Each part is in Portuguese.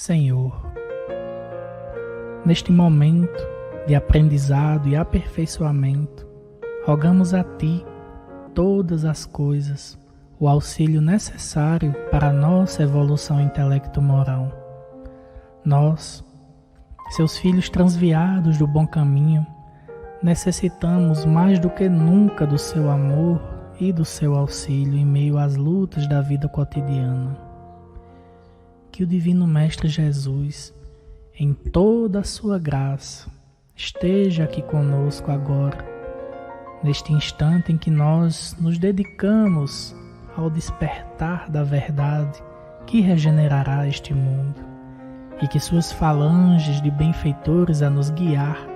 Senhor, neste momento de aprendizado e aperfeiçoamento, rogamos a Ti todas as coisas, o auxílio necessário para a nossa evolução intelecto-moral. Nós, Seus filhos transviados do bom caminho, necessitamos mais do que nunca do Seu amor e do Seu auxílio em meio às lutas da vida cotidiana. Que o Divino Mestre Jesus, em toda a sua graça, esteja aqui conosco agora, neste instante em que nós nos dedicamos ao despertar da verdade que regenerará este mundo, e que suas falanges de benfeitores a nos guiar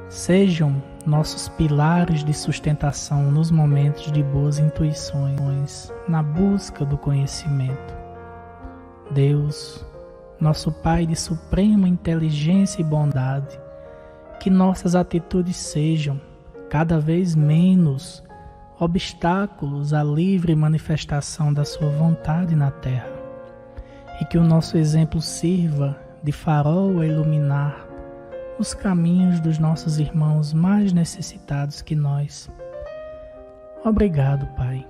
sejam nossos pilares de sustentação nos momentos de boas intuições, na busca do conhecimento. Deus, nosso Pai de suprema inteligência e bondade, que nossas atitudes sejam cada vez menos obstáculos à livre manifestação da Sua vontade na terra, e que o nosso exemplo sirva de farol a iluminar os caminhos dos nossos irmãos mais necessitados que nós. Obrigado, Pai,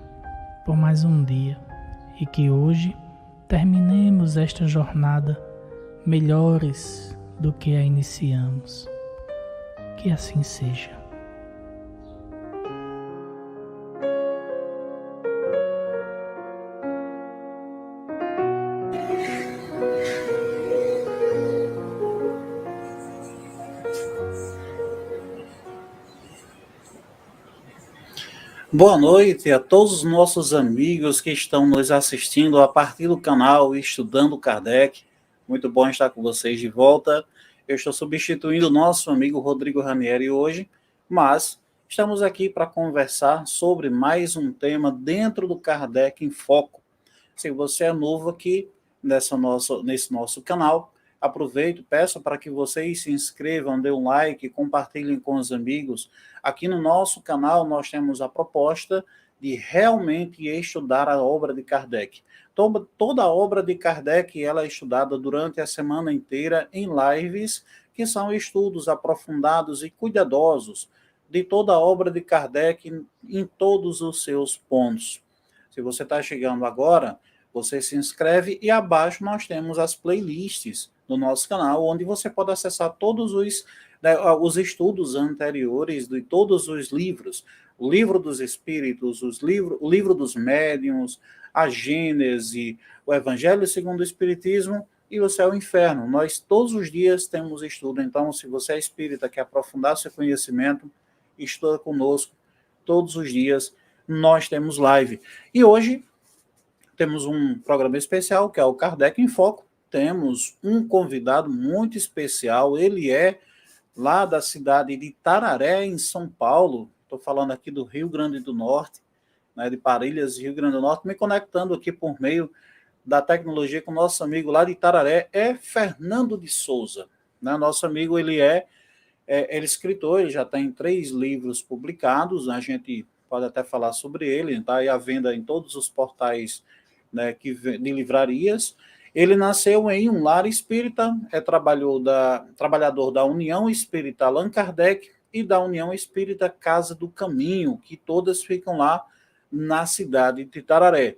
por mais um dia, e que hoje terminemos esta jornada melhores do que a iniciamos. Que assim seja. Boa noite a todos os nossos amigos que estão nos assistindo a partir do canal Estudando Kardec. Muito bom estar com vocês de volta. Eu estou substituindo o nosso amigo Rodrigo Ranieri hoje, mas estamos aqui para conversar sobre mais um tema dentro do Kardec em Foco. Se você é novo aqui nesse nosso canal, aproveito, peço para que vocês se inscrevam, dê um like, compartilhem com os amigos. Aqui no nosso canal nós temos a proposta de realmente estudar a obra de Kardec. Toda a obra de Kardec ela é estudada durante a semana inteira em lives, que são estudos aprofundados e cuidadosos de toda a obra de Kardec em todos os seus pontos. Se você está chegando agora, você se inscreve e abaixo nós temos as playlists do nosso canal, onde você pode acessar todos os estudos anteriores de todos os livros, o livro dos Espíritos, o livro dos Médiuns, a Gênese, o Evangelho segundo o Espiritismo e o Céu e o Inferno. Nós todos os dias temos estudo, então se você é espírita, quer aprofundar seu conhecimento, estuda conosco todos os dias, nós temos live. E hoje temos um programa especial, que é o Kardec em Foco. Temos um convidado muito especial, ele é lá da cidade de Itararé, em São Paulo. Estou falando aqui do Rio Grande do Norte, né, de Parelhas, Rio Grande do Norte, me conectando aqui por meio da tecnologia com o nosso amigo lá de Itararé, é Fernando de Souza. Né? Nosso amigo, ele é escritor, ele já tem 3 livros publicados, a gente pode até falar sobre ele, está aí à venda em todos os portais, né, de livrarias. Ele nasceu em um lar espírita, é trabalhador da União Espírita Allan Kardec e da União Espírita Casa do Caminho, que todas ficam lá na cidade de Itararé.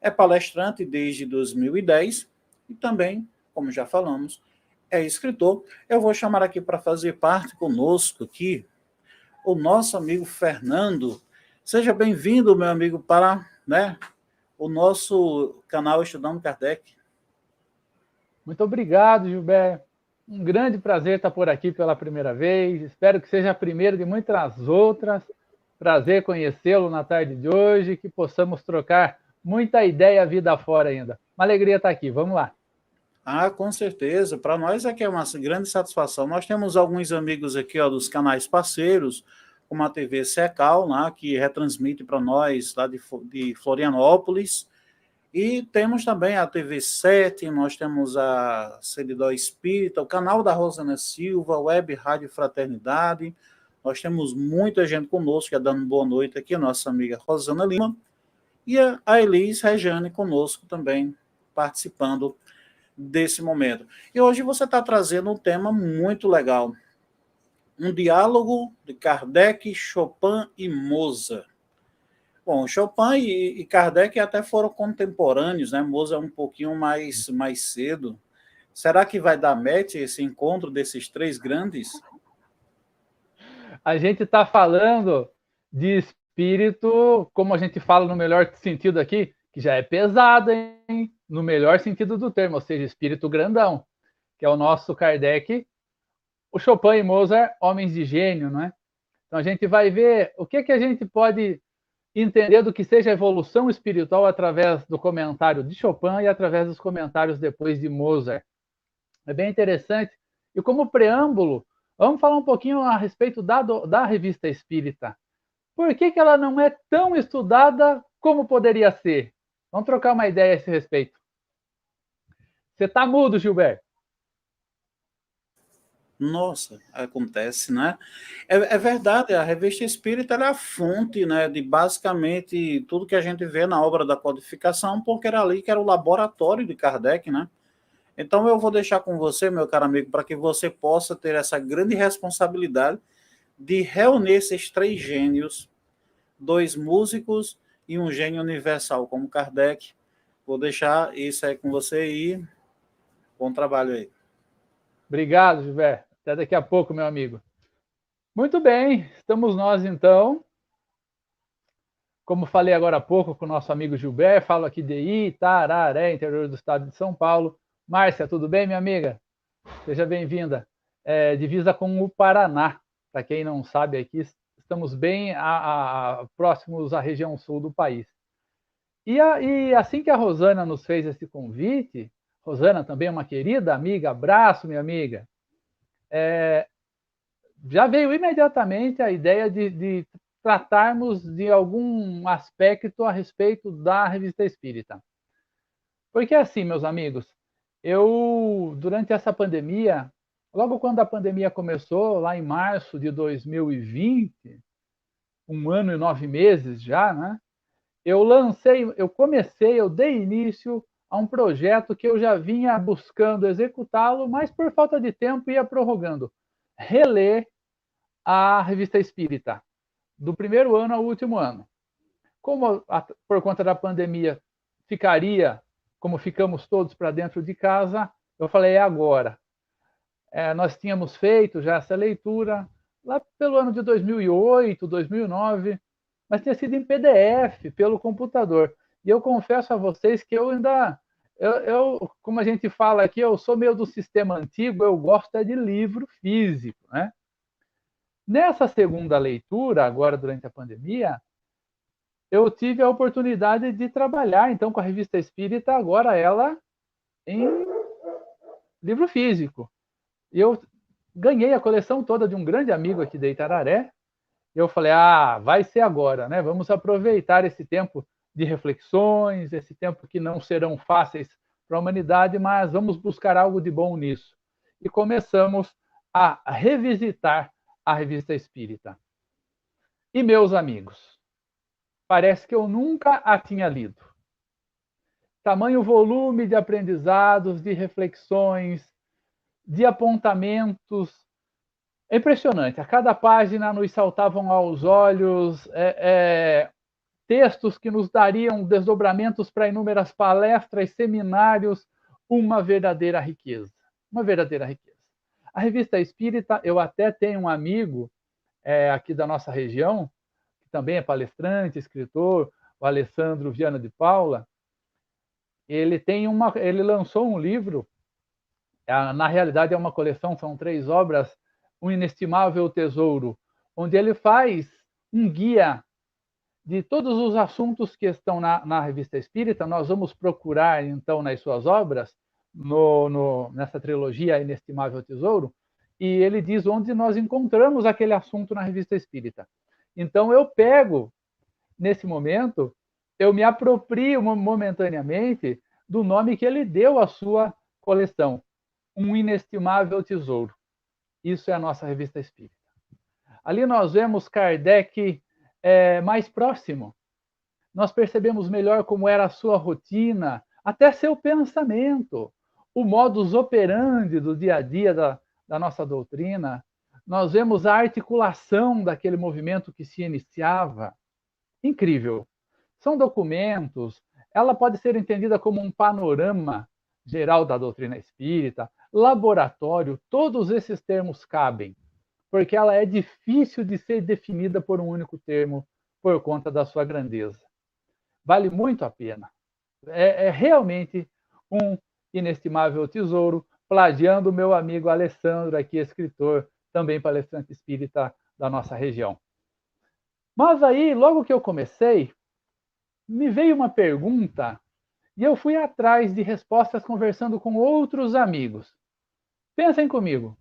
É palestrante desde 2010 e também, como já falamos, é escritor. Eu vou chamar aqui para fazer parte conosco aqui o nosso amigo Fernando. Seja bem-vindo, meu amigo, para o nosso canal Estudando Kardec. Muito obrigado, Gilberto. Um grande prazer estar por aqui pela primeira vez. Espero que seja a primeira de muitas outras. Prazer conhecê-lo na tarde de hoje, que possamos trocar muita ideia vida fora ainda. Uma alegria estar aqui. Vamos lá. Ah, com certeza. Para nós aqui é uma grande satisfação. Nós temos alguns amigos aqui dos canais parceiros, como a TV Secal, né, que retransmite para nós lá de Florianópolis. E temos também a TV 7, nós temos a Seridó Espírita, o canal da Rosana Silva, a Web Rádio Fraternidade. Nós temos muita gente conosco, dando boa noite aqui, a nossa amiga Rosana Lima. E a Elis Rejane conosco também, participando desse momento. E hoje você está trazendo um tema muito legal, um diálogo de Kardec, Chopin e Mozart. Bom, Chopin e Kardec até foram contemporâneos, né? Mozart um pouquinho mais cedo. Será que vai dar match esse encontro desses três grandes? A gente está falando de espírito, como a gente fala no melhor sentido aqui, que já é pesado, hein? No melhor sentido do termo, ou seja, espírito grandão, que é o nosso Kardec, o Chopin e Mozart, homens de gênio, não é? Então a gente vai ver o que a gente pode entender do que seja a evolução espiritual através do comentário de Chopin e através dos comentários depois de Mozart. É bem interessante. E como preâmbulo, vamos falar um pouquinho a respeito da Revista Espírita. Por que ela não é tão estudada como poderia ser? Vamos trocar uma ideia a esse respeito. Você está mudo, Gilberto? Nossa, acontece, né? É verdade, a Revista Espírita é a fonte, né, de basicamente tudo que a gente vê na obra da codificação, porque era ali que era o laboratório de Kardec, né? Então eu vou deixar com você, meu caro amigo, para que você possa ter essa grande responsabilidade de reunir esses três gênios, dois músicos e um gênio universal como Kardec. Vou deixar isso aí com você e bom trabalho aí. Obrigado, Gilberto. Até daqui a pouco, meu amigo. Muito bem, estamos nós então. Como falei agora há pouco com o nosso amigo Gilberto, falo aqui de Itararé, interior do estado de São Paulo. Márcia, tudo bem, minha amiga? Seja bem-vinda. Divisa com o Paraná. Para quem não sabe, aqui estamos bem próximos à região sul do país. E assim que a Rosana nos fez esse convite, Rosana também é uma querida amiga, abraço, minha amiga, já veio imediatamente a ideia de tratarmos de algum aspecto a respeito da Revista Espírita. Porque assim, meus amigos, durante essa pandemia, logo quando a pandemia começou, lá em março de 2020, 1 ano e 9 meses já, né? Eu dei início a um projeto que eu já vinha buscando executá-lo, mas por falta de tempo ia prorrogando. Reler a Revista Espírita, do primeiro ano ao último ano. Como por conta da pandemia ficaria, como ficamos todos para dentro de casa, eu falei, é agora. Nós tínhamos feito já essa leitura lá pelo ano de 2008, 2009, mas tinha sido em PDF, pelo computador. E eu confesso a vocês que eu ainda, como a gente fala aqui, eu sou meio do sistema antigo, eu gosto de livro físico, né? Nessa segunda leitura, agora durante a pandemia, eu tive a oportunidade de trabalhar, então, com a Revista Espírita, agora ela em livro físico. E eu ganhei a coleção toda de um grande amigo aqui de Itararé. E eu falei, vai ser agora, né? Vamos aproveitar esse tempo de reflexões, esse tempo que não serão fáceis para a humanidade, mas vamos buscar algo de bom nisso. E começamos a revisitar a Revista Espírita. E, meus amigos, parece que eu nunca a tinha lido. Tamanho volume de aprendizados, de reflexões, de apontamentos. É impressionante. A cada página nos saltavam aos olhos textos que nos dariam desdobramentos para inúmeras palestras, seminários, uma verdadeira riqueza. Uma verdadeira riqueza. A Revista Espírita, eu até tenho um amigo aqui da nossa região, que também é palestrante, escritor, o Alessandro Viana de Paula. Ele lançou um livro, na realidade é uma coleção, são 3 obras, Um Inestimável Tesouro, onde ele faz um guia de todos os assuntos que estão na Revista Espírita. Nós vamos procurar, então, nas suas obras, nessa trilogia Inestimável Tesouro, e ele diz onde nós encontramos aquele assunto na Revista Espírita. Então, eu pego, nesse momento, eu me aproprio momentaneamente do nome que ele deu à sua coleção, Um Inestimável Tesouro. Isso é a nossa Revista Espírita. Ali nós vemos Kardec mais próximo. Nós percebemos melhor como era a sua rotina, até seu pensamento. o modus operandi do dia a dia da nossa doutrina, nós vemos a articulação daquele movimento que se iniciava. Incrível. São documentos, ela pode ser entendida como um panorama geral da doutrina espírita, laboratório, todos esses termos cabem, porque ela é difícil de ser definida por um único termo por conta da sua grandeza. Vale muito a pena. É realmente um inestimável tesouro, plagiando o meu amigo Alessandro, aqui escritor, também palestrante espírita da nossa região. Mas aí, logo que eu comecei, me veio uma pergunta e eu fui atrás de respostas conversando com outros amigos. Pensem comigo.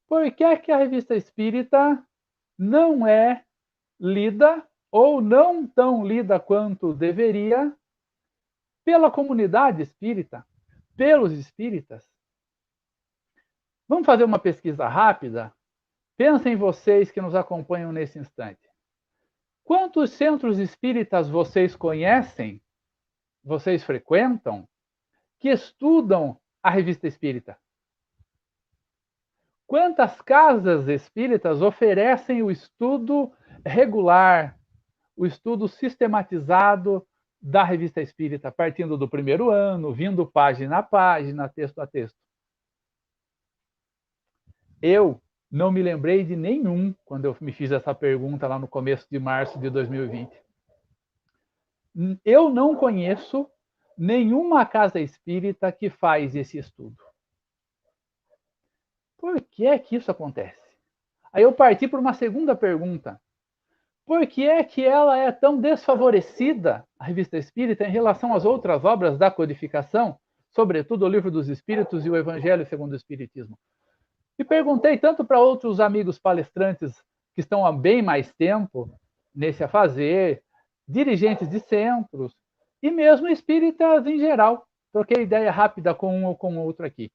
Por que é que a revista espírita não é lida, ou não tão lida quanto deveria, pela comunidade espírita, pelos espíritas? Vamos fazer uma pesquisa rápida? Pensem vocês que nos acompanham nesse instante. Quantos centros espíritas vocês conhecem, vocês frequentam, que estudam a revista espírita? Quantas casas espíritas oferecem o estudo regular, o estudo sistematizado da revista espírita, partindo do primeiro ano, vindo página a página, texto a texto? Eu não me lembrei de nenhum quando eu me fiz essa pergunta lá no começo de março de 2020. Eu não conheço nenhuma casa espírita que faz esse estudo. Por que é que isso acontece? Aí eu parti para uma segunda pergunta. Por que é que ela é tão desfavorecida, a revista espírita, em relação às outras obras da codificação, sobretudo o Livro dos Espíritos e o Evangelho segundo o Espiritismo? E perguntei tanto para outros amigos palestrantes que estão há bem mais tempo nesse afazer, dirigentes de centros, e mesmo espíritas em geral. Troquei ideia rápida com um ou com outro aqui.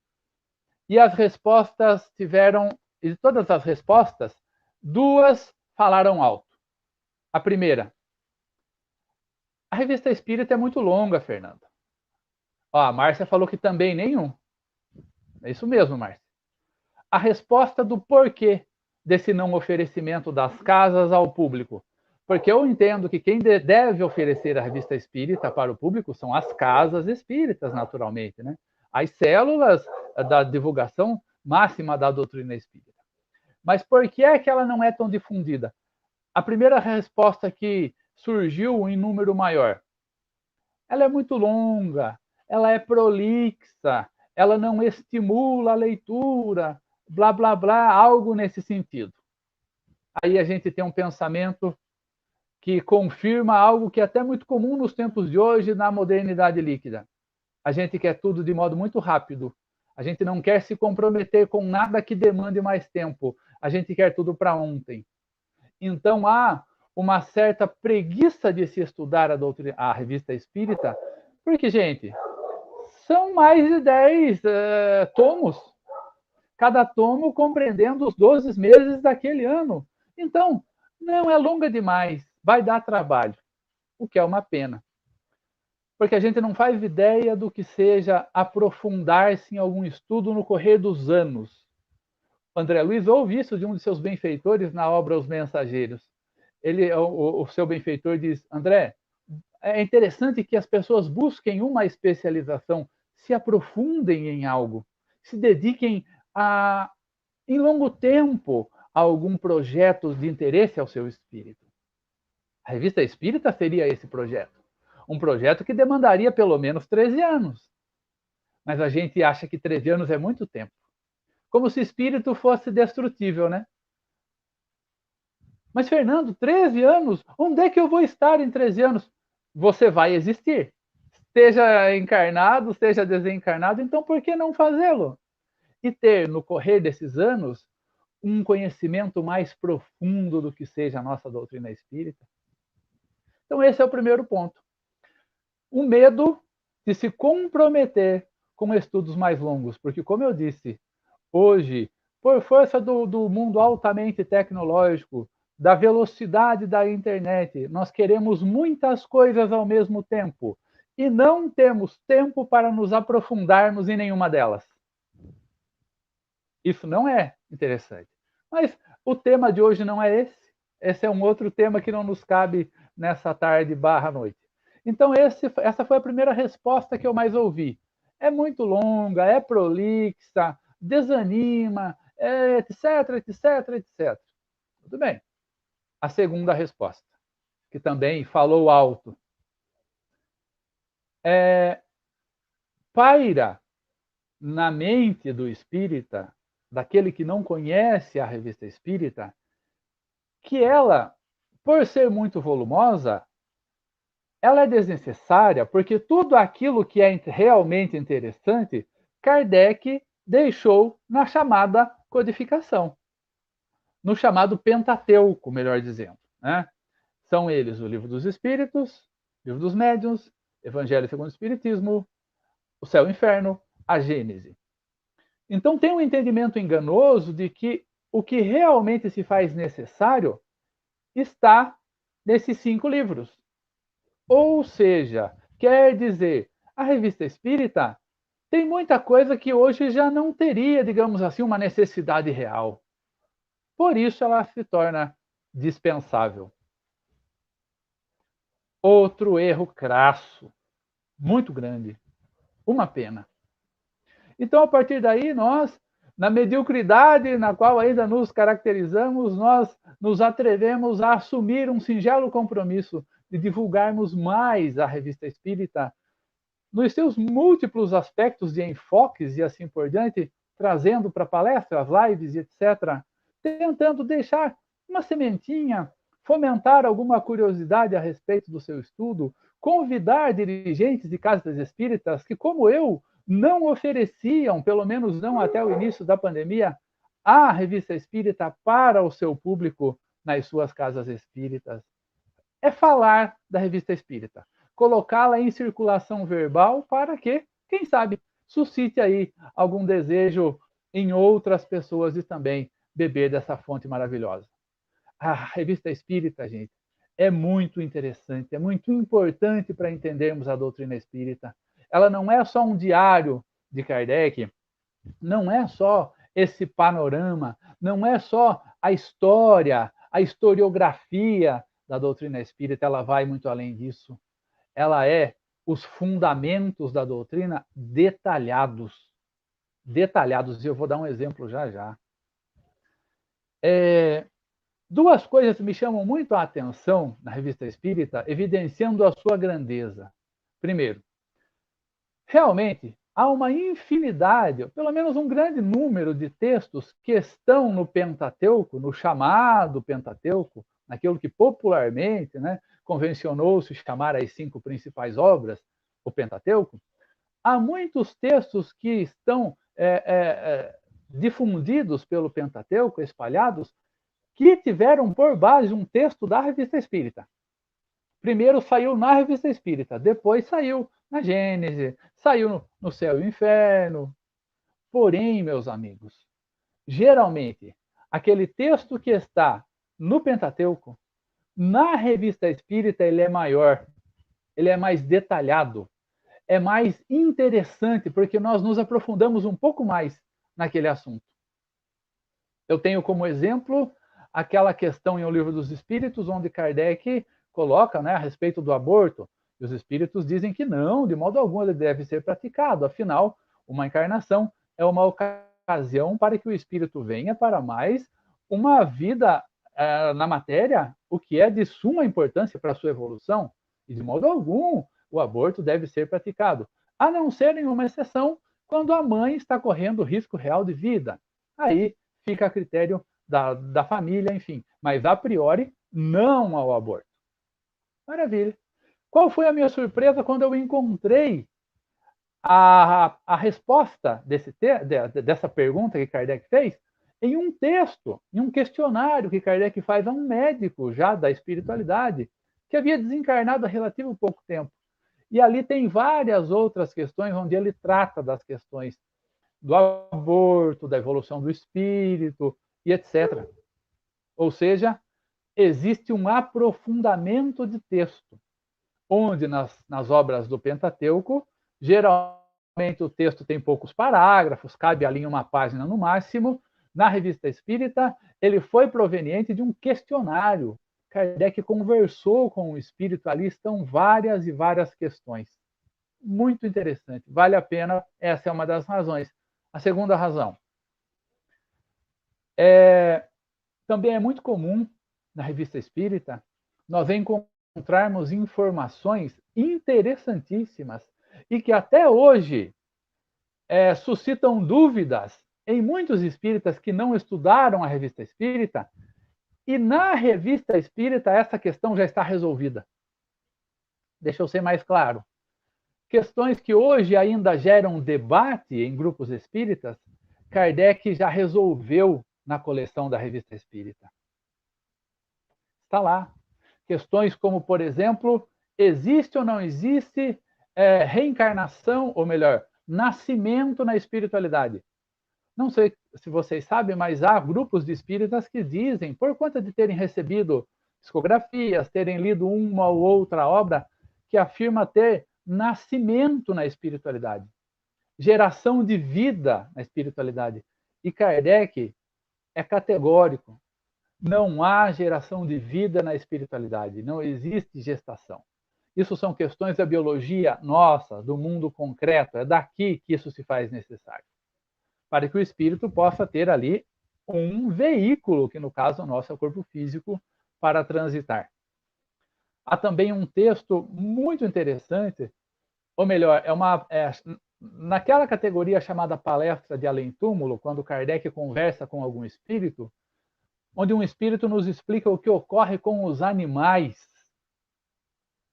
E as respostas tiveram, de todas as respostas, duas falaram alto. A primeira: a revista espírita é muito longa, Fernando. A Márcia falou que também nenhum. É isso mesmo, Márcia. A resposta do porquê desse não oferecimento das casas ao público. Porque eu entendo que quem deve oferecer a revista espírita para o público são as casas espíritas, naturalmente, né? As células da divulgação máxima da doutrina espírita. Mas por que é que ela não é tão difundida? A primeira resposta que surgiu em número maior: ela é muito longa, ela é prolixa, ela não estimula a leitura, blá, blá, blá, algo nesse sentido. Aí a gente tem um pensamento que confirma algo que é até muito comum nos tempos de hoje, na modernidade líquida. A gente quer tudo de modo muito rápido. A gente não quer se comprometer com nada que demande mais tempo. A gente quer tudo para ontem. Então há uma certa preguiça de se estudar a revista espírita, porque, gente, são mais de 10 tomos. Cada tomo compreendendo os 12 meses daquele ano. Então, não é longa demais, vai dar trabalho, o que é uma pena. Porque a gente não faz ideia do que seja aprofundar-se em algum estudo no correr dos anos. André Luiz ouve isso de um de seus benfeitores na obra Os Mensageiros. O seu benfeitor diz: André, é interessante que as pessoas busquem uma especialização, se aprofundem em algo, se dediquem em longo tempo a algum projeto de interesse ao seu espírito. A revista espírita seria esse projeto. Um projeto que demandaria pelo menos 13 anos. Mas a gente acha que 13 anos é muito tempo. Como se espírito fosse destrutível, né? Mas, Fernando, 13 anos? Onde é que eu vou estar em 13 anos? Você vai existir. Seja encarnado, seja desencarnado, então por que não fazê-lo? E ter, no correr desses anos, um conhecimento mais profundo do que seja a nossa doutrina espírita. Então, esse é o primeiro ponto. O medo de se comprometer com estudos mais longos, porque, como eu disse, hoje, por força do mundo altamente tecnológico, da velocidade da internet, nós queremos muitas coisas ao mesmo tempo. e não temos tempo para nos aprofundarmos em nenhuma delas. Isso não é interessante. Mas o tema de hoje não é esse. Esse é um outro tema que não nos cabe nessa tarde / noite. Então, essa foi a primeira resposta que eu mais ouvi. É muito longa, é prolixa, desanima, etc, etc, etc. Tudo bem. A segunda resposta, que também falou alto. Paira na mente do espírita, daquele que não conhece a revista espírita, que ela, por ser muito volumosa, ela é desnecessária, porque tudo aquilo que é realmente interessante, Kardec deixou na chamada codificação, no chamado Pentateuco, melhor dizendo, né? São eles o Livro dos Espíritos, Livro dos Médiuns, Evangelho segundo o Espiritismo, o Céu e o Inferno, a Gênese. Então tem um entendimento enganoso de que o que realmente se faz necessário está nesses 5 livros. Ou seja, quer dizer, a revista espírita tem muita coisa que hoje já não teria, digamos assim, uma necessidade real. Por isso ela se torna dispensável. Outro erro crasso, muito grande. Uma pena. Então, a partir daí, nós, na mediocridade na qual ainda nos caracterizamos, nós nos atrevemos a assumir um singelo compromisso de divulgarmos mais a revista espírita nos seus múltiplos aspectos de enfoques e assim por diante, trazendo para palestras, lives e etc., tentando deixar uma sementinha, fomentar alguma curiosidade a respeito do seu estudo, convidar dirigentes de casas espíritas que, como eu, não ofereciam, pelo menos não até o início da pandemia, a revista espírita para o seu público nas suas casas espíritas. É falar da revista espírita, colocá-la em circulação verbal para que, quem sabe, suscite aí algum desejo em outras pessoas de também beber dessa fonte maravilhosa. A revista espírita, gente, é muito interessante, é muito importante para entendermos a doutrina espírita. Ela não é só um diário de Kardec, não é só esse panorama, não é só a história, a historiografia da doutrina espírita, ela vai muito além disso. Ela é os fundamentos da doutrina detalhados. Detalhados, e eu vou dar um exemplo já já. Duas coisas me chamam muito a atenção na revista espírita, evidenciando a sua grandeza. Primeiro, realmente há uma infinidade, pelo menos um grande número de textos que estão no Pentateuco, no chamado Pentateuco, naquilo que popularmente, né, convencionou-se chamar as 5 principais obras, o Pentateuco. Há muitos textos que estão difundidos pelo Pentateuco, espalhados, que tiveram por base um texto da Revista Espírita. Primeiro saiu na Revista Espírita, depois saiu na Gênese, saiu no Céu e o Inferno. Porém, meus amigos, geralmente, aquele texto que está no Pentateuco, na Revista Espírita, ele é maior, ele é mais detalhado, é mais interessante, porque nós nos aprofundamos um pouco mais naquele assunto. Eu tenho como exemplo aquela questão em O Livro dos Espíritos, onde Kardec coloca, né, a respeito do aborto, e os espíritos dizem que não, de modo algum ele deve ser praticado, afinal, uma encarnação é uma ocasião para que o espírito venha para mais uma vida na matéria, o que é de suma importância para a sua evolução, e de modo algum o aborto deve ser praticado, a não ser em uma exceção, quando a mãe está correndo risco real de vida. Aí fica a critério da família, enfim, mas a priori não ao aborto. Maravilha. Qual foi a minha surpresa quando eu encontrei a resposta dessa pergunta que Kardec fez em um texto, em um questionário que Kardec faz a um médico já da espiritualidade, que havia desencarnado há relativo pouco tempo. E ali tem várias outras questões onde ele trata das questões do aborto, da evolução do espírito e etc. Ou seja, existe um aprofundamento de texto. onde nas obras do Pentateuco, geralmente o texto tem poucos parágrafos, cabe ali uma página no máximo. Na Revista Espírita, ele foi proveniente de um questionário. Kardec conversou com o espírito, ali estão várias e várias questões. Muito interessante, vale a pena, essa é uma das razões. A segunda razão, também é muito comum na Revista Espírita nós encontrarmos informações interessantíssimas e que até hoje suscitam dúvidas em muitos espíritas que não estudaram a Revista Espírita, e na Revista Espírita essa questão já está resolvida. Deixa eu ser mais claro. Questões que hoje ainda geram debate em grupos espíritas, Kardec já resolveu na coleção da Revista Espírita. Está lá. Questões como, por exemplo, existe ou não existe reencarnação, ou melhor, nascimento na espiritualidade? Não sei se vocês sabem, mas há grupos de espíritas que dizem, por conta de terem recebido psicografias, terem lido uma ou outra obra, que afirma ter nascimento na espiritualidade, geração de vida na espiritualidade. E Kardec é categórico. Não há geração de vida na espiritualidade, não existe gestação. Isso são questões da biologia nossa, do mundo concreto, é daqui que isso se faz necessário, para que o espírito possa ter ali um veículo, que no caso nosso é o corpo físico, para transitar. Há também um texto muito interessante, ou melhor, naquela categoria chamada palestra de além-túmulo, quando Kardec conversa com algum espírito, onde um espírito nos explica o que ocorre com os animais.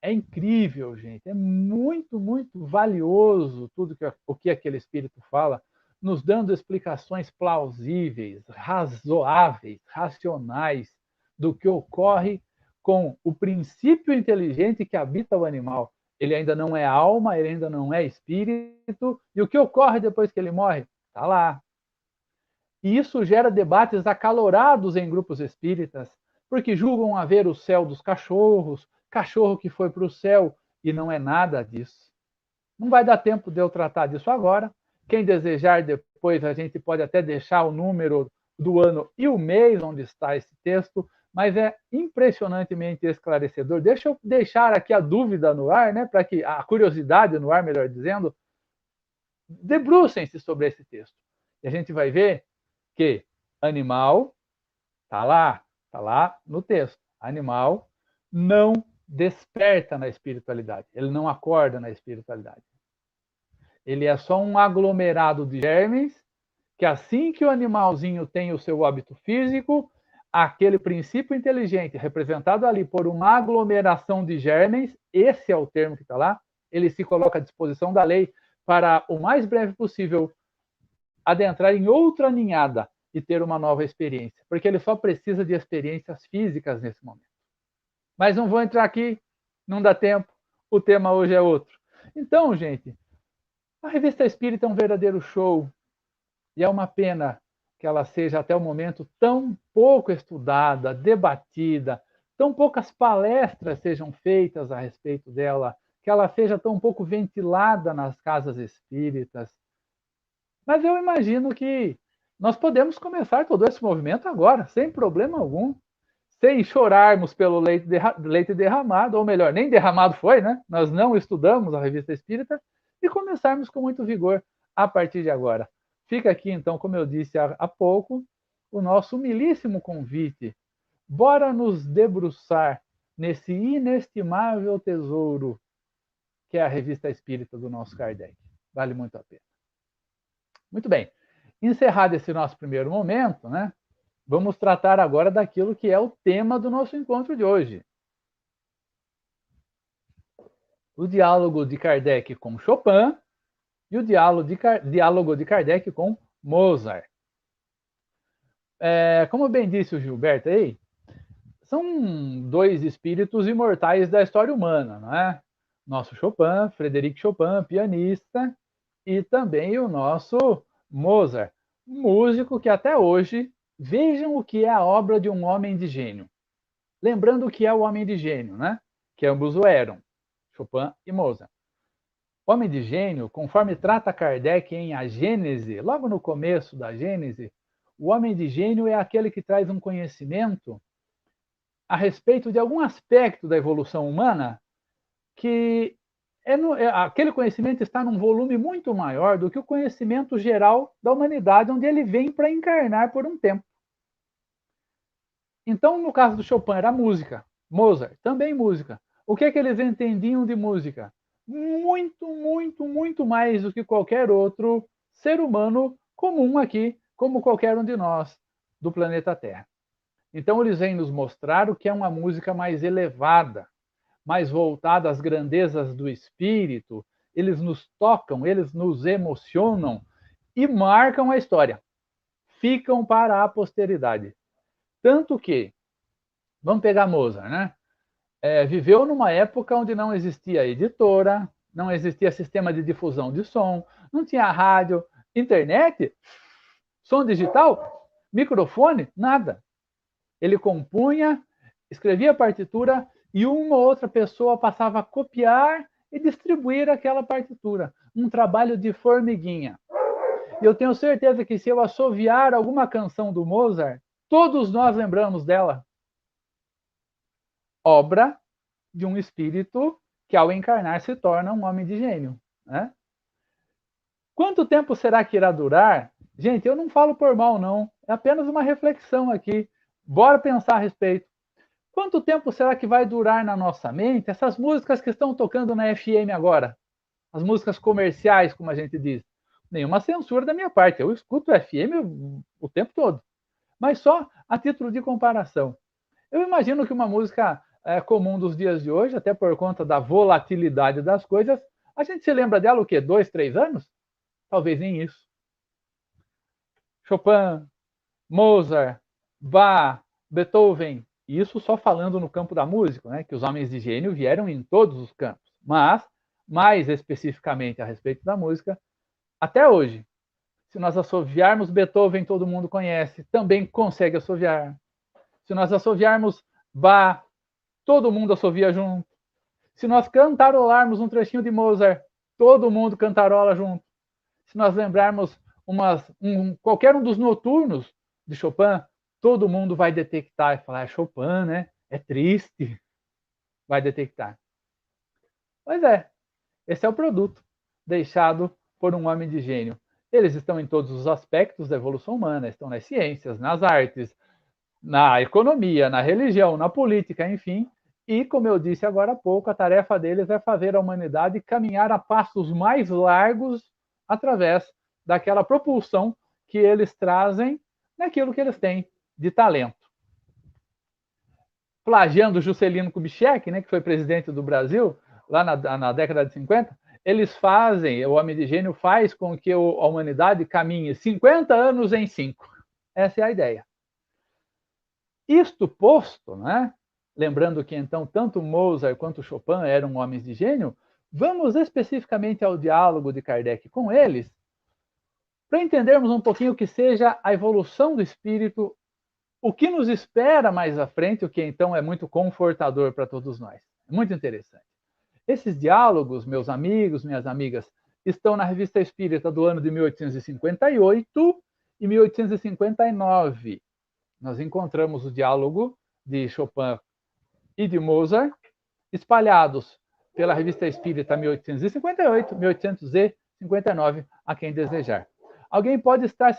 É incrível, gente. É muito, muito valioso tudo o que aquele espírito fala, nos dando explicações plausíveis, razoáveis, racionais do que ocorre com o princípio inteligente que habita o animal. Ele ainda não é alma, ele ainda não é espírito, e o que ocorre depois que ele morre? Está lá. E isso gera debates acalorados em grupos espíritas, porque julgam haver o céu dos cachorros, cachorro que foi para o céu, e não é nada disso. Não vai dar tempo de eu tratar disso agora. Quem desejar depois, a gente pode até deixar o número do ano e o mês onde está esse texto, mas é impressionantemente esclarecedor. Deixa eu deixar aqui a dúvida no ar, né, para que a curiosidade no ar, melhor dizendo, debrucem-se sobre esse texto. E a gente vai ver que animal, está lá no texto, animal não desperta na espiritualidade, ele não acorda na espiritualidade. Ele é só um aglomerado de germes, que assim que o animalzinho tem o seu hábito físico, aquele princípio inteligente representado ali por uma aglomeração de germes, esse é o termo que está lá, ele se coloca à disposição da lei para o mais breve possível adentrar em outra ninhada e ter uma nova experiência, porque ele só precisa de experiências físicas nesse momento. Mas não vou entrar aqui, não dá tempo, o tema hoje é outro. Então, gente, a Revista Espírita é um verdadeiro show, e é uma pena que ela seja até o momento tão pouco estudada, debatida, tão poucas palestras sejam feitas a respeito dela, que ela seja tão pouco ventilada nas casas espíritas. Mas eu imagino que nós podemos começar todo esse movimento agora, sem problema algum, sem chorarmos pelo leite derramado, ou melhor, nem derramado foi, né? Nós não estudamos a Revista Espírita, e começarmos com muito vigor a partir de agora. Fica aqui, então, como eu disse há pouco, o nosso humilíssimo convite. Bora nos debruçar nesse inestimável tesouro que é a Revista Espírita do nosso Kardec. Vale muito a pena. Muito bem. Encerrado esse nosso primeiro momento, né? Vamos tratar agora daquilo que é o tema do nosso encontro de hoje. O diálogo de Kardec com Chopin e o diálogo de Kardec com Mozart. Como bem disse o Gilberto aí, são dois espíritos imortais da história humana, não é? Nosso Chopin, Frederic Chopin, pianista, e também o nosso Mozart, músico que até hoje, vejam o que é a obra de um homem de gênio. Lembrando o que é o homem de gênio, né? Que ambos o eram. Chopin e Mozart. O homem de gênio, conforme trata Kardec em A Gênese, logo no começo da Gênese, o homem de gênio é aquele que traz um conhecimento a respeito de algum aspecto da evolução humana que aquele conhecimento está num volume muito maior do que o conhecimento geral da humanidade, onde ele vem para encarnar por um tempo. Então, no caso do Chopin, era música. Mozart, também música. O que é que eles entendiam de música? Muito, muito, muito mais do que qualquer outro ser humano comum aqui, como qualquer um de nós do planeta Terra. Então, eles vêm nos mostrar o que é uma música mais elevada, mais voltada às grandezas do espírito. Eles nos tocam, eles nos emocionam e marcam a história. Ficam para a posteridade. Tanto que, vamos pegar Mozart, né? Viveu numa época onde não existia editora, não existia sistema de difusão de som, não tinha rádio, internet, som digital, microfone, nada. Ele compunha, escrevia a partitura e uma ou outra pessoa passava a copiar e distribuir aquela partitura. Um trabalho de formiguinha. E eu tenho certeza que se eu assoviar alguma canção do Mozart, todos nós lembramos dela. Obra de um espírito que, ao encarnar, se torna um homem de gênio. Né? Quanto tempo será que irá durar? Gente, eu não falo por mal, não. É apenas uma reflexão aqui. Bora pensar a respeito. Quanto tempo será que vai durar na nossa mente essas músicas que estão tocando na FM agora? As músicas comerciais, como a gente diz. Nenhuma censura da minha parte. Eu escuto FM o tempo todo. Mas só a título de comparação. Eu imagino que uma música comum dos dias de hoje, até por conta da volatilidade das coisas, a gente se lembra dela o quê? 2, 3 anos? Talvez nem isso. Chopin, Mozart, Bach, Beethoven, isso só falando no campo da música, né? Que os homens de gênio vieram em todos os campos. Mas, mais especificamente a respeito da música, até hoje, se nós assoviarmos Beethoven, todo mundo conhece, também consegue assoviar. Se nós assoviarmos Bach, todo mundo assovia junto. Se nós cantarolarmos um trechinho de Mozart, todo mundo cantarola junto. Se nós lembrarmos qualquer um dos noturnos de Chopin, todo mundo vai detectar e falar, é Chopin, né? É triste. Vai detectar. Pois é, esse é o produto deixado por um homem de gênio. Eles estão em todos os aspectos da evolução humana, estão nas ciências, nas artes, na economia, na religião, na política, enfim. E, como eu disse agora há pouco, a tarefa deles é fazer a humanidade caminhar a passos mais largos através daquela propulsão que eles trazem naquilo que eles têm de talento. Plagiando Juscelino Kubitschek, né, que foi presidente do Brasil, lá na década de 50, eles fazem, o homem de gênio faz com que a humanidade caminhe 50 anos em 5. Essa é a ideia. Isto posto, né? Lembrando que então tanto Mozart quanto Chopin eram homens de gênio, vamos especificamente ao diálogo de Kardec com eles, para entendermos um pouquinho o que seja a evolução do espírito, o que nos espera mais à frente, o que então é muito confortador para todos nós. Muito interessante. Esses diálogos, meus amigos, minhas amigas, estão na Revista Espírita do ano de 1858 e 1859. Nós encontramos o diálogo de Chopin e de Mozart, espalhados pela Revista Espírita 1858, 1859, a quem desejar. Alguém pode estar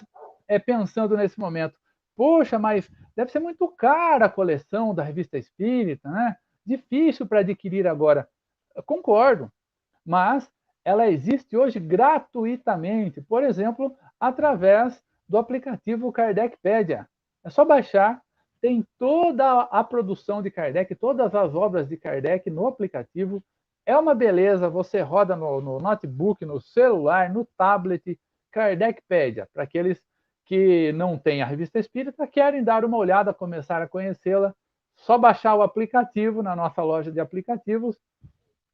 pensando nesse momento, poxa, mas deve ser muito cara a coleção da Revista Espírita, né? Difícil para adquirir agora. Eu concordo, mas ela existe hoje gratuitamente, por exemplo, através do aplicativo Kardecpedia. É só baixar, tem toda a produção de Kardec, todas as obras de Kardec no aplicativo. É uma beleza, você roda no notebook, no celular, no tablet, Kardecpedia, para aqueles que não têm a Revista Espírita, querem dar uma olhada, começar a conhecê-la, só baixar o aplicativo na nossa loja de aplicativos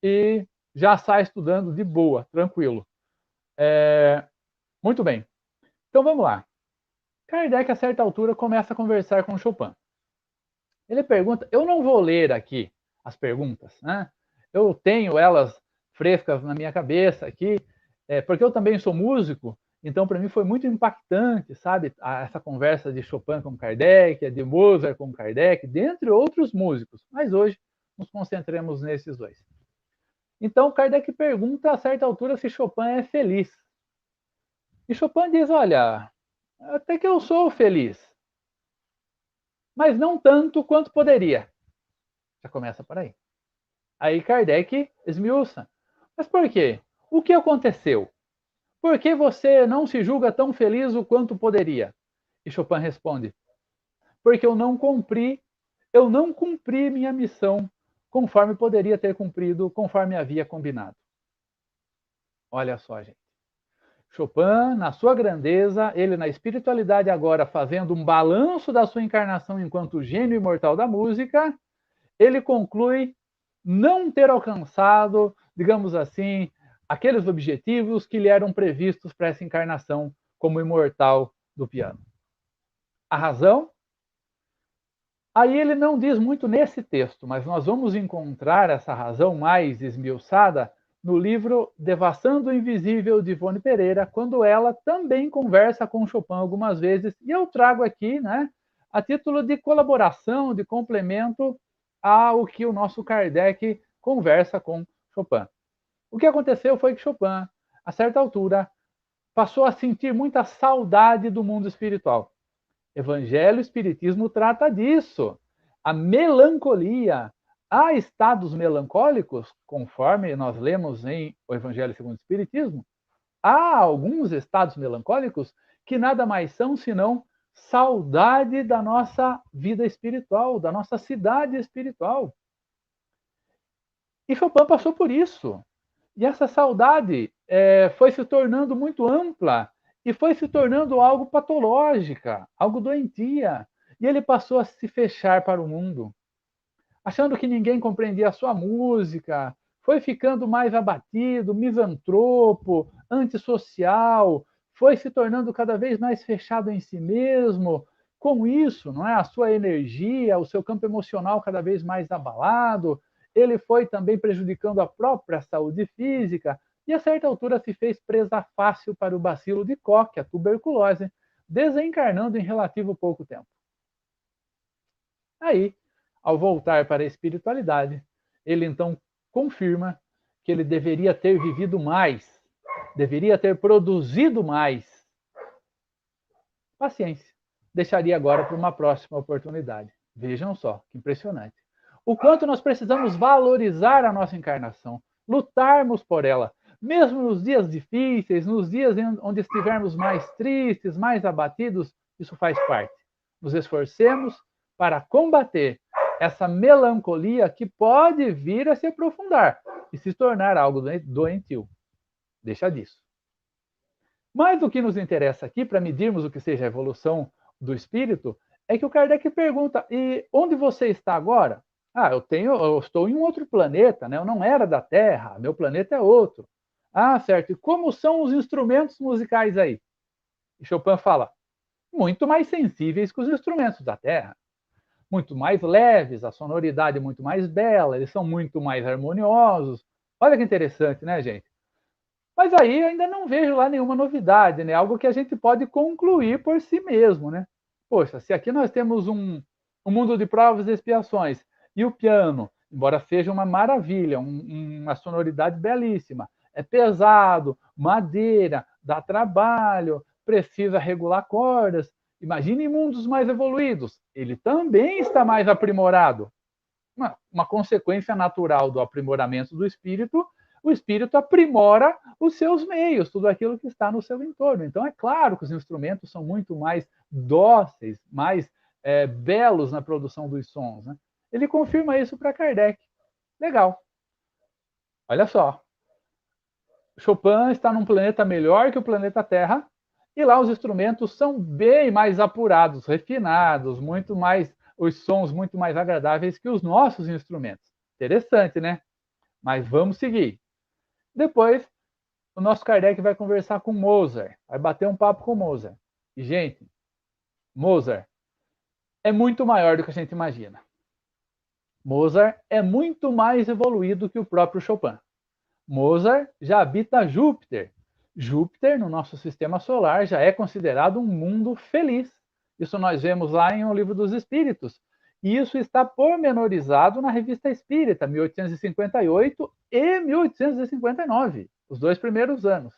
e já sai estudando de boa, tranquilo. Muito bem. Então vamos lá. Kardec, a certa altura, começa a conversar com Chopin. Ele pergunta, eu não vou ler aqui as perguntas, né? eu tenho elas frescas na minha cabeça aqui, porque eu também sou músico, então para mim foi muito impactante, sabe, essa conversa de Chopin com Kardec, de Mozart com Kardec, dentre outros músicos, mas hoje nos concentremos nesses dois. Então Kardec pergunta a certa altura se Chopin é feliz. E Chopin diz, olha, até que eu sou feliz, mas não tanto quanto poderia. Já começa por aí. Aí Kardec esmiuça. Mas por quê? O que aconteceu? Por que você não se julga tão feliz o quanto poderia? E Chopin responde, porque eu não cumpri minha missão conforme poderia ter cumprido, conforme havia combinado. Olha só, gente. Chopin, na sua grandeza, ele na espiritualidade agora fazendo um balanço da sua encarnação enquanto gênio imortal da música, ele conclui não ter alcançado, digamos assim, aqueles objetivos que lhe eram previstos para essa encarnação como imortal do piano. A razão? Aí ele não diz muito nesse texto, mas nós vamos encontrar essa razão mais esmiuçada no livro Devassando o Invisível, de Ivone Pereira, quando ela também conversa com Chopin algumas vezes, e eu trago aqui, né, a título de colaboração, de complemento ao que o nosso Kardec conversa com Chopin. O que aconteceu foi que Chopin, a certa altura, passou a sentir muita saudade do mundo espiritual. Evangelho e Espiritismo trata disso. A melancolia. Há estados melancólicos, conforme nós lemos em O Evangelho segundo o Espiritismo, há alguns estados melancólicos que nada mais são senão saudade da nossa vida espiritual, da nossa cidade espiritual. E Chopin passou por isso. E essa saudade foi se tornando muito ampla e foi se tornando algo patológica, algo doentia. E ele passou a se fechar para o mundo, achando que ninguém compreendia a sua música, foi ficando mais abatido, misantropo, antissocial, foi se tornando cada vez mais fechado em si mesmo. Com isso, não é, a sua energia, o seu campo emocional cada vez mais abalado, ele foi também prejudicando a própria saúde física e a certa altura se fez presa fácil para o bacilo de Koch, a tuberculose, desencarnando em relativo pouco tempo. Aí, ao voltar para a espiritualidade, ele então confirma que ele deveria ter vivido mais, deveria ter produzido mais. Paciência. Deixaria agora para uma próxima oportunidade. Vejam só, que impressionante. O quanto nós precisamos valorizar a nossa encarnação, lutarmos por ela, mesmo nos dias difíceis, nos dias onde estivermos mais tristes, mais abatidos, isso faz parte. Nos esforcemos para combater essa melancolia que pode vir a se aprofundar e se tornar algo doentio. Deixa disso. Mas o que nos interessa aqui, para medirmos o que seja a evolução do espírito, é que o Kardec pergunta, e onde você está agora? Eu estou em um outro planeta, né? Eu não era da Terra, meu planeta é outro. Ah, certo. E como são os instrumentos musicais aí? E Chopin fala, muito mais sensíveis que os instrumentos da Terra. Muito mais leves, a sonoridade é muito mais bela, eles são muito mais harmoniosos. Olha que interessante, né, gente? Mas aí ainda não vejo lá nenhuma novidade, né? Algo que a gente pode concluir por si mesmo, né? Poxa, se aqui nós temos um mundo de provas e expiações, e o piano, embora seja uma maravilha, uma sonoridade belíssima, é pesado, madeira, dá trabalho, precisa regular cordas. Imagine em mundos mais evoluídos, ele também está mais aprimorado. Uma consequência natural do aprimoramento do espírito, o espírito aprimora os seus meios, tudo aquilo que está no seu entorno. Então, é claro que os instrumentos são muito mais dóceis, mais belos na produção dos sons, né? Ele confirma isso para Kardec. Legal. Olha só. Chopin está num planeta melhor que o planeta Terra, e lá os instrumentos são bem mais apurados, refinados, muito mais, os sons muito mais agradáveis que os nossos instrumentos. Interessante, né? Mas vamos seguir. Depois, o nosso Kardec vai conversar com Mozart, vai bater um papo com Mozart. E, gente, Mozart é muito maior do que a gente imagina. Mozart é muito mais evoluído que o próprio Chopin. Mozart já habita Júpiter. Júpiter, no nosso sistema solar, já é considerado um mundo feliz. Isso nós vemos lá em O Livro dos Espíritos. E isso está pormenorizado na Revista Espírita, 1858 e 1859, os 2 primeiros anos.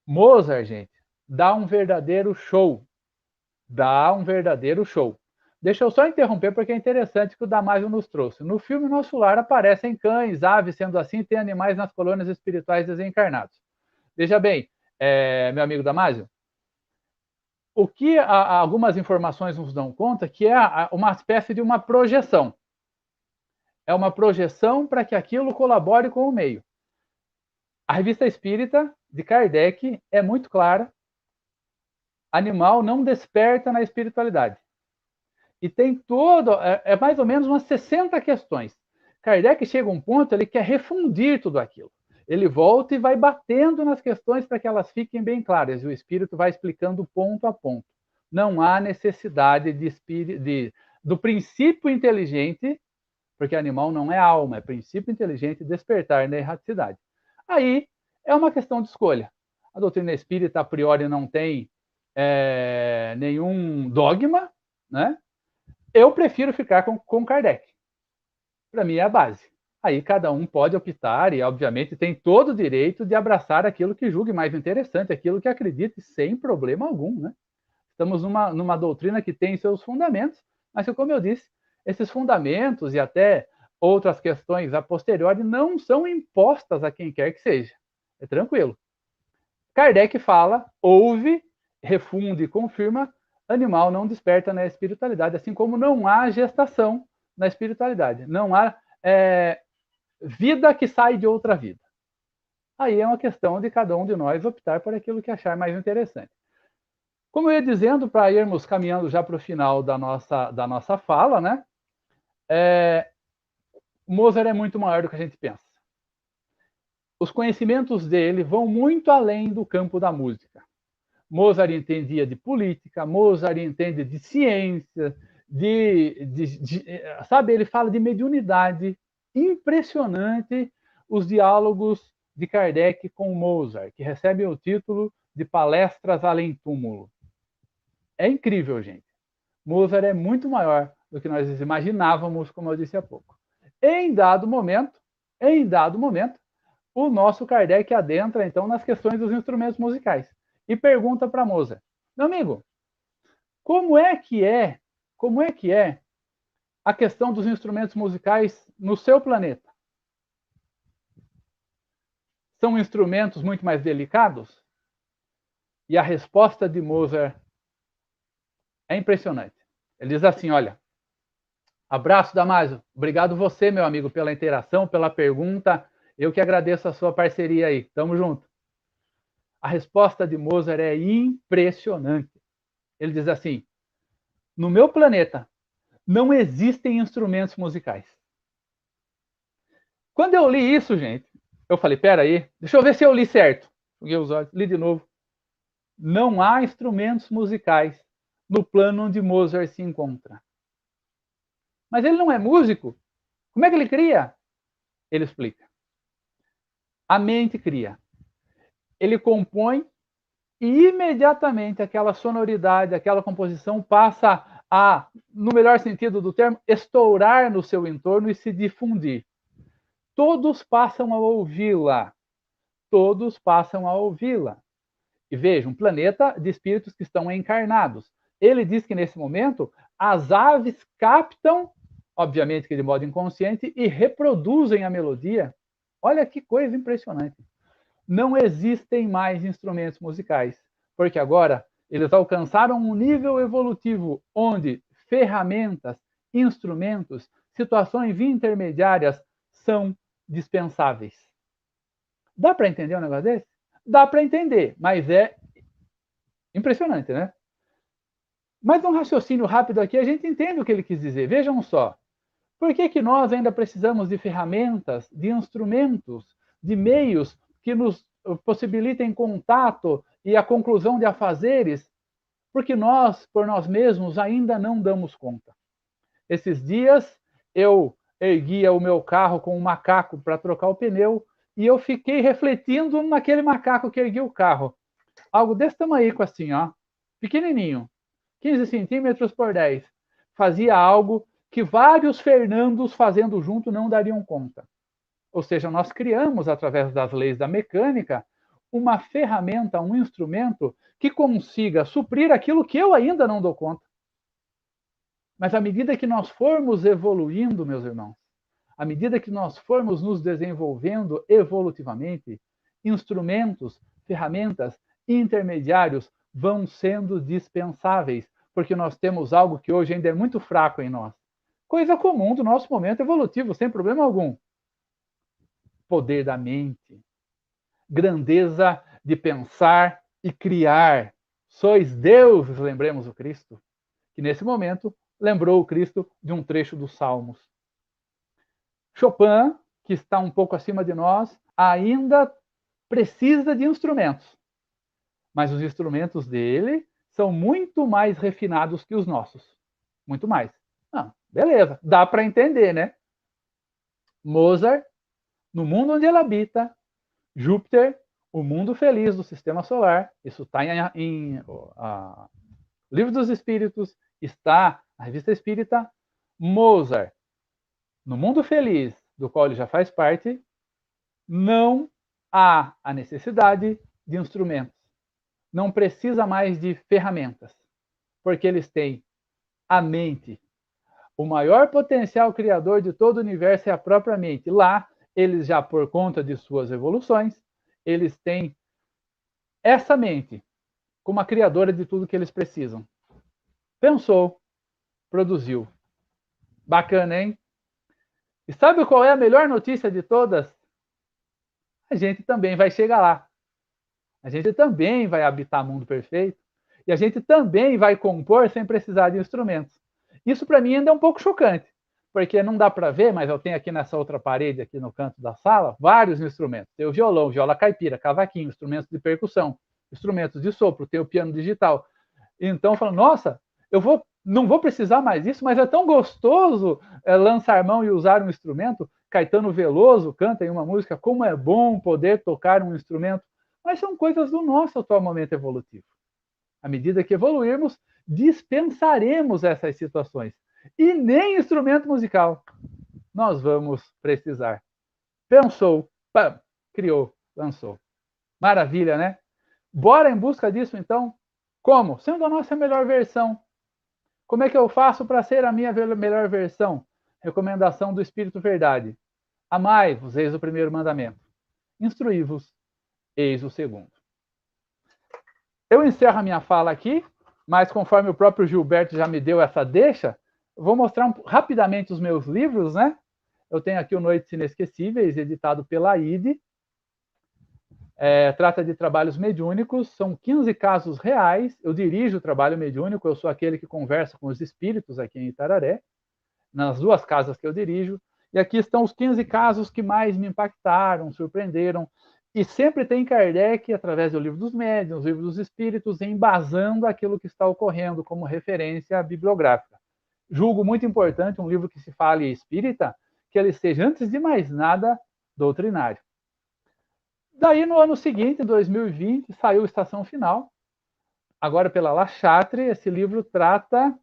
Mozart, gente, dá um verdadeiro show. Dá um verdadeiro show. Deixa eu só interromper porque é interessante que o Damásio nos trouxe. No filme Nosso Lar aparecem cães, aves, sendo assim, tem animais nas colônias espirituais desencarnados. Veja bem, meu amigo Damásio, o que algumas informações nos dão conta que é uma espécie de uma projeção. É uma projeção para que aquilo colabore com o meio. A Revista Espírita de Kardec é muito clara. Animal não desperta na espiritualidade. E tem todo, mais ou menos umas 60 questões. Kardec chega a um ponto, ele quer refundir tudo aquilo. Ele volta e vai batendo nas questões para que elas fiquem bem claras. E o espírito vai explicando ponto a ponto. Não há necessidade do princípio inteligente, porque animal não é alma, é princípio inteligente despertar na erraticidade. Aí é uma questão de escolha. A doutrina espírita, a priori, não tem nenhum dogma, né? Eu prefiro ficar com Kardec. Para mim é a base. Aí cada um pode optar e, obviamente, tem todo o direito de abraçar aquilo que julgue mais interessante, aquilo que acredite sem problema algum, né? Estamos numa doutrina que tem seus fundamentos, mas que, como eu disse, esses fundamentos e até outras questões a posteriori não são impostas a quem quer que seja. É tranquilo. Kardec fala, ouve, refunde e confirma, animal não desperta na espiritualidade, assim como não há gestação na espiritualidade. Não há vida que sai de outra vida. Aí é uma questão de cada um de nós optar por aquilo que achar mais interessante. Como eu ia dizendo, para irmos caminhando já para o final da nossa fala, né? Mozart é muito maior do que a gente pensa. Os conhecimentos dele vão muito além do campo da música. Mozart entendia de política, Mozart entende de ciência, sabe, ele fala de mediunidade. Impressionante os diálogos de Kardec com Mozart, que recebem o título de Palestras Além Túmulo. É incrível, gente. Mozart é muito maior do que nós imaginávamos, como eu disse há pouco. Em dado momento, o nosso Kardec adentra, então, nas questões dos instrumentos musicais e pergunta para Mozart: meu amigo, como é que é a questão dos instrumentos musicais no seu planeta? São instrumentos muito mais delicados? E a resposta de Mozart é impressionante. Ele diz assim: olha, abraço, Damásio. Obrigado você, meu amigo, pela interação, pela pergunta. Eu que agradeço a sua parceria aí. Tamo junto. A resposta de Mozart é impressionante. Ele diz assim: no meu planeta não existem instrumentos musicais. Quando eu li isso, gente, eu falei: peraí, deixa eu ver se eu li certo. Joguei os olhos, li de novo. Não há instrumentos musicais no plano onde Mozart se encontra. Mas ele não é músico? Como é que ele cria? Ele explica. A mente cria. Ele compõe e imediatamente aquela sonoridade, aquela composição passa a, no melhor sentido do termo, estourar no seu entorno e se difundir. Todos passam a ouvi-la. Todos passam a ouvi-la. E veja, um planeta de espíritos que estão encarnados. Ele diz que nesse momento as aves captam, obviamente que de modo inconsciente, e reproduzem a melodia. Olha que coisa impressionante. Não existem mais instrumentos musicais, porque agora eles alcançaram um nível evolutivo onde ferramentas, instrumentos, situações intermediárias são dispensáveis. Dá para entender um negócio desse? Dá para entender, mas é impressionante, né? Mas um raciocínio rápido aqui, a gente entende o que ele quis dizer. Vejam só. Por que nós ainda precisamos de ferramentas, de instrumentos, de meios que nos possibilitem contato e a conclusão de afazeres? Porque nós, por nós mesmos, ainda não damos conta. Esses dias eu erguia o meu carro com um macaco para trocar o pneu e eu fiquei refletindo naquele macaco que erguia o carro. Algo desse tamanho assim, ó, pequenininho, 15 centímetros por 10. Fazia algo que vários Fernandos fazendo junto não dariam conta. Ou seja, nós criamos, através das leis da mecânica, uma ferramenta, um instrumento que consiga suprir aquilo que eu ainda não dou conta. Mas à medida que nós formos evoluindo, meus irmãos, à medida que nós formos nos desenvolvendo evolutivamente, instrumentos, ferramentas, intermediários vão sendo dispensáveis, porque nós temos algo que hoje ainda é muito fraco em nós. Coisa comum do nosso momento evolutivo, sem problema algum. Poder da mente, grandeza de pensar e criar. Sois deuses, lembremos o Cristo, que nesse momento lembrou o Cristo de um trecho dos Salmos. Chopin, que está um pouco acima de nós, ainda precisa de instrumentos, mas os instrumentos dele são muito mais refinados que os nossos. Muito mais. Beleza, dá para entender, né? Mozart, no mundo onde ele habita, Júpiter, o mundo feliz do sistema solar, isso está em Livro dos Espíritos, está na Revista Espírita. Mozart, no mundo feliz do qual ele já faz parte, não há a necessidade de instrumentos. Não precisa mais de ferramentas, porque eles têm a mente. O maior potencial criador de todo o universo é a própria mente. Lá, eles já, por conta de suas evoluções, eles têm essa mente como a criadora de tudo que eles precisam. Pensou, produziu. Bacana, hein? E sabe qual é a melhor notícia de todas? A gente também vai chegar lá. A gente também vai habitar mundo perfeito. E a gente também vai compor sem precisar de instrumentos. Isso para mim ainda é um pouco chocante, porque não dá para ver, mas eu tenho aqui nessa outra parede, aqui no canto da sala, vários instrumentos. Tem o violão, viola caipira, cavaquinho, instrumentos de percussão, instrumentos de sopro, tem o piano digital. Então, eu falo, nossa, não vou precisar mais disso, mas é tão gostoso lançar mão e usar um instrumento. Caetano Veloso canta em uma música, como é bom poder tocar um instrumento. Mas são coisas do nosso atual momento evolutivo. À medida que evoluirmos, dispensaremos essas situações. E nem instrumento musical nós vamos precisar. Pensou, pam, criou, lançou. Maravilha, né? Bora em busca disso, então? Como? Sendo a nossa melhor versão. Como é que eu faço para ser a minha melhor versão? Recomendação do Espírito Verdade. Amai-vos, eis o primeiro mandamento. Instruí-vos, eis o segundo. Eu encerro a minha fala aqui, mas conforme o próprio Gilberto já me deu essa deixa, eu vou mostrar rapidamente os meus livros, né? Eu tenho aqui o Noites Inesquecíveis, editado pela IDE. Trata de trabalhos mediúnicos, são 15 casos reais. Eu dirijo o trabalho mediúnico, eu sou aquele que conversa com os espíritos aqui em Itararé, nas duas casas que eu dirijo. E aqui estão os 15 casos que mais me impactaram, surpreenderam. E sempre tem Kardec, através do Livro dos Médiuns, Livro dos Espíritos, embasando aquilo que está ocorrendo como referência bibliográfica. Julgo muito importante um livro que se fale espírita, que ele seja, antes de mais nada, doutrinário. Daí, no ano seguinte, em 2020, saiu Estação Final, agora pela La Chatre. Esse livro trata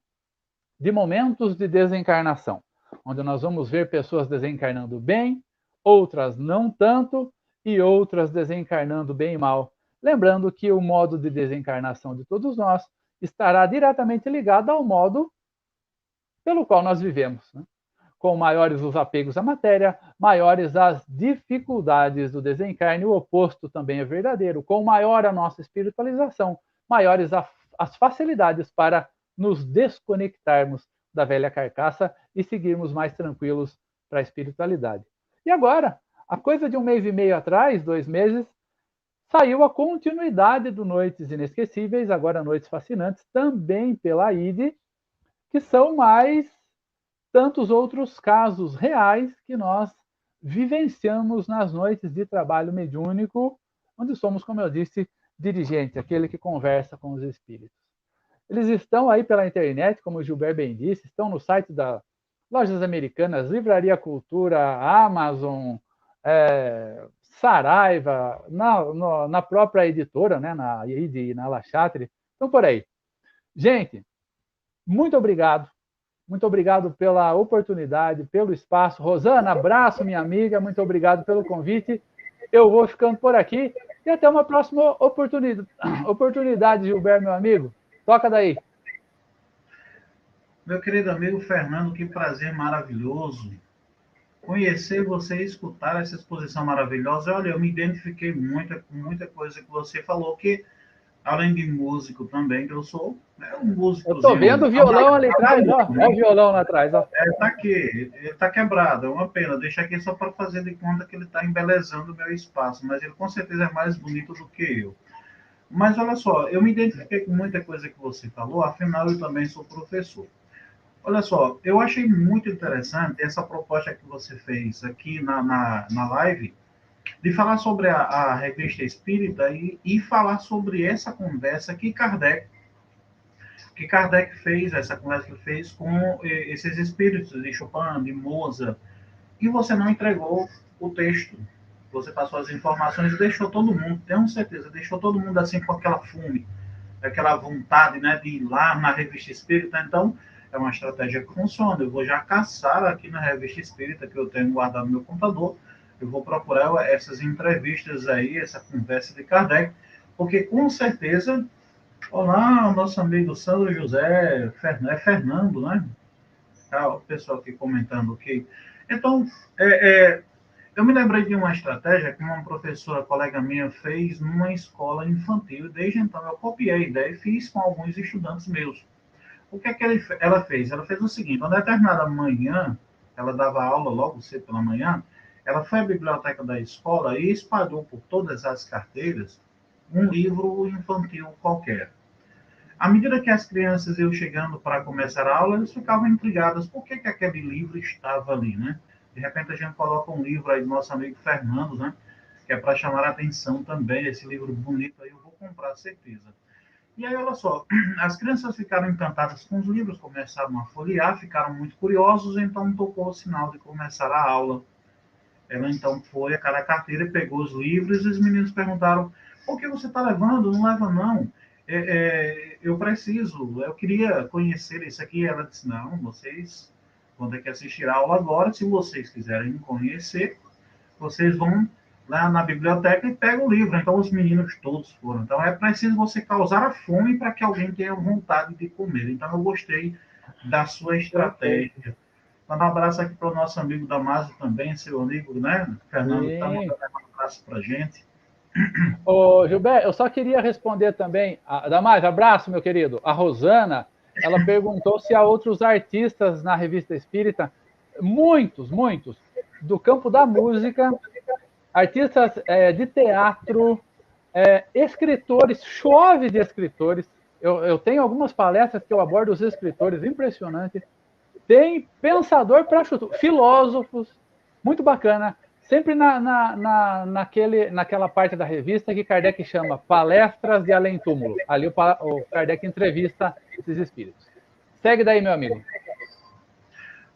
de momentos de desencarnação, onde nós vamos ver pessoas desencarnando bem, outras não tanto, e outras desencarnando bem e mal. Lembrando que o modo de desencarnação de todos nós estará diretamente ligado ao modo pelo qual nós vivemos, né? Com maiores os apegos à matéria, maiores as dificuldades do desencarne. O oposto também é verdadeiro. Com maior a nossa espiritualização, maiores as facilidades para nos desconectarmos da velha carcaça e seguirmos mais tranquilos para a espiritualidade. E agora, a coisa de 1 mês e meio atrás, 2 meses, saiu a continuidade do Noites Inesquecíveis, agora Noites Fascinantes, também pela IDE, que são mais tantos outros casos reais que nós vivenciamos nas noites de trabalho mediúnico, onde somos, como eu disse, dirigente, aquele que conversa com os espíritos. Eles estão aí pela internet, como o Gilberto bem disse, estão no site Lojas Americanas, Livraria Cultura, Amazon, Saraiva, na própria editora, né, na ID, na La Chatre. Então, por aí. Gente, muito obrigado. Muito obrigado pela oportunidade, pelo espaço. Rosana, abraço, minha amiga. Muito obrigado pelo convite. Eu vou ficando por aqui e até uma próxima oportunidade, Gilberto, meu amigo. Toca daí. Meu querido amigo Fernando, que prazer maravilhoso conhecer você e escutar essa exposição maravilhosa. Olha, eu me identifiquei muito com muita coisa que você falou, que além de músico também, que eu sou um músico. Eu estou vendo o violão ali atrás, ó. Olha o violão lá atrás, ó. Tá aqui, ele tá quebrado, é uma pena. Deixa aqui só para fazer de conta que ele está embelezando o meu espaço, mas ele com certeza é mais bonito do que eu. Mas olha só, eu me identifiquei com muita coisa que você falou, afinal eu também sou professor. Olha só, eu achei muito interessante essa proposta que você fez aqui na live, de falar sobre a revista espírita e falar sobre essa conversa que Kardec fez, essa conversa que fez com esses espíritos de Chopin, de Mozart, e você não entregou o texto. Você passou as informações e deixou todo mundo, tenho certeza, deixou todo mundo assim com aquela fome, aquela vontade, né, de ir lá na revista espírita. Então, é uma estratégia que funciona. Eu vou já caçar aqui na revista espírita que eu tenho guardado no meu computador. Eu vou procurar essas entrevistas aí, essa conversa de Kardec, porque com certeza, olá, nosso amigo Sandro José, Fernando, né? O pessoal aqui comentando aqui. Então, eu me lembrei de uma estratégia que uma professora, colega minha, fez numa escola infantil, e desde então eu copiei a ideia e fiz com alguns estudantes meus. O que é que ela fez? Ela fez o seguinte: uma determinada manhã, ela dava aula logo cedo pela manhã, ela foi à biblioteca da escola e espalhou por todas as carteiras um livro infantil qualquer. À medida que as crianças iam chegando para começar a aula, eles ficavam intrigadas por que aquele livro estava ali, né? De repente a gente coloca um livro aí do nosso amigo Fernando, né? Que é para chamar a atenção também, esse livro bonito aí, eu vou comprar, certeza. E aí, olha só, as crianças ficaram encantadas com os livros, começaram a folhear, ficaram muito curiosos, então tocou o sinal de começar a aula. Ela então foi a cada carteira e pegou os livros e os meninos perguntaram: por que você está levando? Não leva não. Eu preciso, eu queria conhecer isso aqui. Ela disse: não, vocês vão ter que assistir a aula agora. Se vocês quiserem me conhecer, vocês vão lá na biblioteca e pegam o livro. Então os meninos todos foram. Então é preciso você causar a fome para que alguém tenha vontade de comer. Então eu gostei da sua estratégia. Mandar um abraço aqui para o nosso amigo Damásio também, seu amigo, né? Fernando, está mandando um abraço para a gente. Ô, Gilberto, eu só queria responder também. Damásio, abraço, meu querido. A Rosana, ela perguntou se há outros artistas na Revista Espírita. Muitos, do campo da música, artistas de teatro, escritores, chove de escritores. Eu tenho algumas palestras que eu abordo os escritores, impressionante. Tem pensador para chutar, filósofos, muito bacana. Sempre naquela parte da revista que Kardec chama Palestras de Além Túmulo. Ali o Kardec entrevista esses espíritos. Segue daí, meu amigo.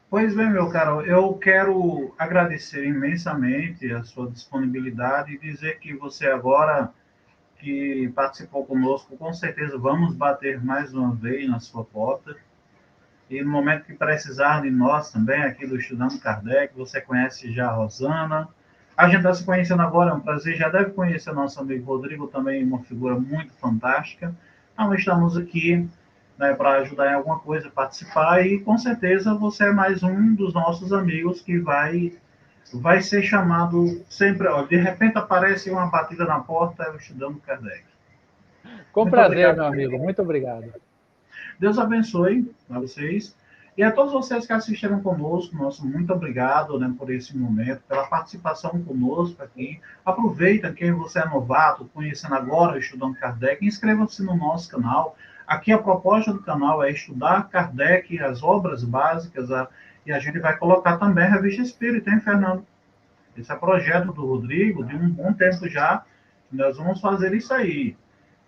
Pois bem, meu caro, eu quero agradecer imensamente a sua disponibilidade e dizer que você agora que participou conosco, com certeza vamos bater mais uma vez na sua porta. E no momento que precisar de nós também, aqui do Estudando Kardec, você conhece já a Rosana. A gente está se conhecendo agora, é um prazer. Já deve conhecer o nosso amigo Rodrigo, também uma figura muito fantástica. Então, estamos aqui, né, para ajudar em alguma coisa, participar. E com certeza você é mais um dos nossos amigos que vai ser chamado sempre. Ó, de repente aparece uma batida na porta, eu Estudando Kardec. Com prazer, meu amigo. Muito obrigado. Deus abençoe a vocês. E a todos vocês que assistiram conosco, nosso muito obrigado, né, por esse momento, pela participação conosco aqui. Aproveita, quem você é novato, conhecendo agora o Estudando Kardec, inscreva-se no nosso canal. Aqui a proposta do canal é estudar Kardec, as obras básicas, e a gente vai colocar também a Revista Espírita, hein, Fernando? Esse é projeto do Rodrigo, de um bom tempo já. Nós vamos fazer isso aí.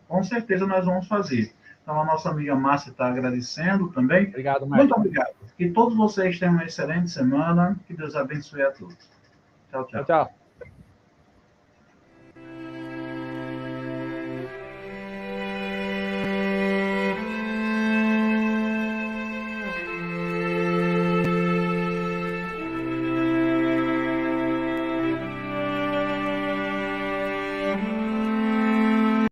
Com certeza nós vamos fazer. Então, a nossa amiga Márcia está agradecendo também. Obrigado, Márcia. Muito obrigado. Que todos vocês tenham uma excelente semana. Que Deus abençoe a todos. Tchau, tchau. Tchau.